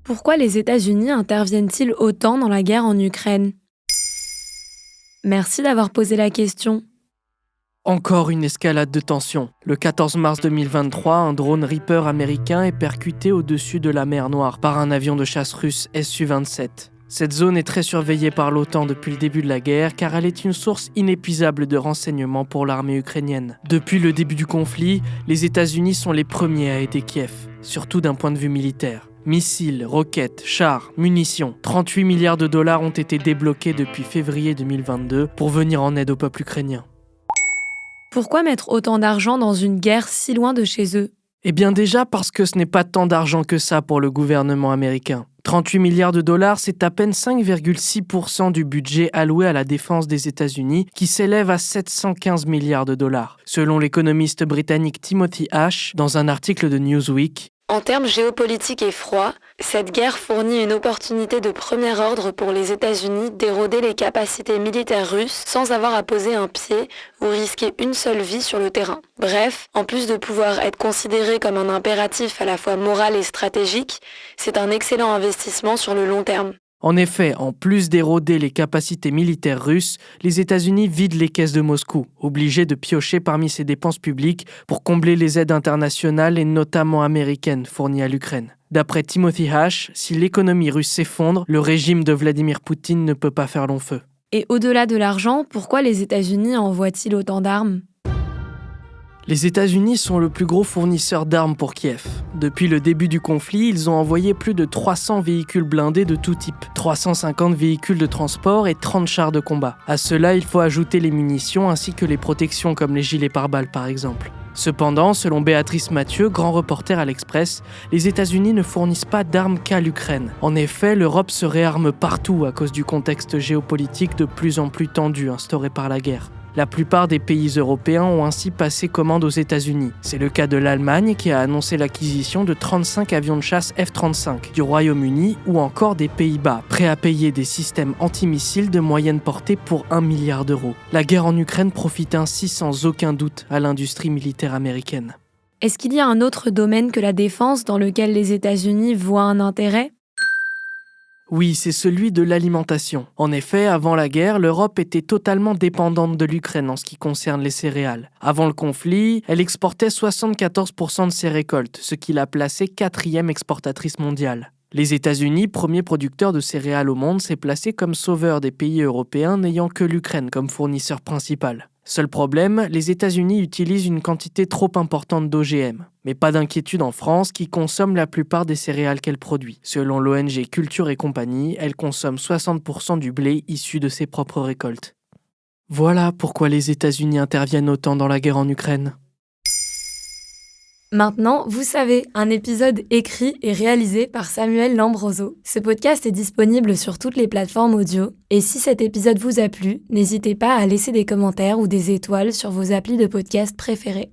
Pourquoi les États-Unis interviennent-ils autant dans la guerre en Ukraine? Merci d'avoir posé la question. Encore une escalade de tension. Le 14 mars 2023, un drone Reaper américain est percuté au-dessus de la mer Noire par un avion de chasse russe Su-27. Cette zone est très surveillée par l'OTAN depuis le début de la guerre car elle est une source inépuisable de renseignements pour l'armée ukrainienne. Depuis le début du conflit, les États-Unis sont les premiers à aider Kiev, surtout d'un point de vue militaire. Missiles, roquettes, chars, munitions, 38 milliards de dollars ont été débloqués depuis février 2022 pour venir en aide au peuple ukrainien. Pourquoi mettre autant d'argent dans une guerre si loin de chez eux? Eh bien déjà parce que ce n'est pas tant d'argent que ça pour le gouvernement américain. 38 milliards de dollars, c'est à peine 5,6% du budget alloué à la défense des États-Unis, qui s'élève à 715 milliards de dollars, selon l'économiste britannique Timothy Ash dans un article de Newsweek. En termes géopolitiques et froids, cette guerre fournit une opportunité de premier ordre pour les États-Unis d'éroder les capacités militaires russes sans avoir à poser un pied ou risquer une seule vie sur le terrain. Bref, en plus de pouvoir être considéré comme un impératif à la fois moral et stratégique, c'est un excellent investissement sur le long terme. En effet, en plus d'éroder les capacités militaires russes, les États-Unis vident les caisses de Moscou, obligés de piocher parmi ses dépenses publiques pour combler les aides internationales et notamment américaines fournies à l'Ukraine. D'après Timothy Ash, si l'économie russe s'effondre, le régime de Vladimir Poutine ne peut pas faire long feu. Et au-delà de l'argent, pourquoi les États-Unis envoient-ils autant d'armes? Les États-Unis sont le plus gros fournisseur d'armes pour Kiev. Depuis le début du conflit, ils ont envoyé plus de 300 véhicules blindés de tout type, 350 véhicules de transport et 30 chars de combat. À cela, il faut ajouter les munitions ainsi que les protections comme les gilets pare-balles par exemple. Cependant, selon Béatrice Mathieu, grand reporter à l'Express, les États-Unis ne fournissent pas d'armes qu'à l'Ukraine. En effet, l'Europe se réarme partout à cause du contexte géopolitique de plus en plus tendu instauré par la guerre. La plupart des pays européens ont ainsi passé commande aux États-Unis. C'est le cas de l'Allemagne qui a annoncé l'acquisition de 35 avions de chasse F-35, du Royaume-Uni ou encore des Pays-Bas, prêts à payer des systèmes antimissiles de moyenne portée pour 1 milliard d'euros. La guerre en Ukraine profite ainsi sans aucun doute à l'industrie militaire américaine. Est-ce qu'il y a un autre domaine que la défense dans lequel les États-Unis voient un intérêt? Oui, c'est celui de l'alimentation. En effet, avant la guerre, l'Europe était totalement dépendante de l'Ukraine en ce qui concerne les céréales. Avant le conflit, elle exportait 74% de ses récoltes, ce qui l'a placée 4e exportatrice mondiale. Les États-Unis, premier producteur de céréales au monde, s'est placé comme sauveur des pays européens n'ayant que l'Ukraine comme fournisseur principal. Seul problème, les États-Unis utilisent une quantité trop importante d'OGM. Mais pas d'inquiétude en France, qui consomme la plupart des céréales qu'elle produit. Selon l'ONG Culture et Compagnie, elle consomme 60% du blé issu de ses propres récoltes. Voilà pourquoi les États-Unis interviennent autant dans la guerre en Ukraine. Maintenant, vous savez, un épisode écrit et réalisé par Samuel Lambroso. Ce podcast est disponible sur toutes les plateformes audio. Et si cet épisode vous a plu, n'hésitez pas à laisser des commentaires ou des étoiles sur vos applis de podcast préférés.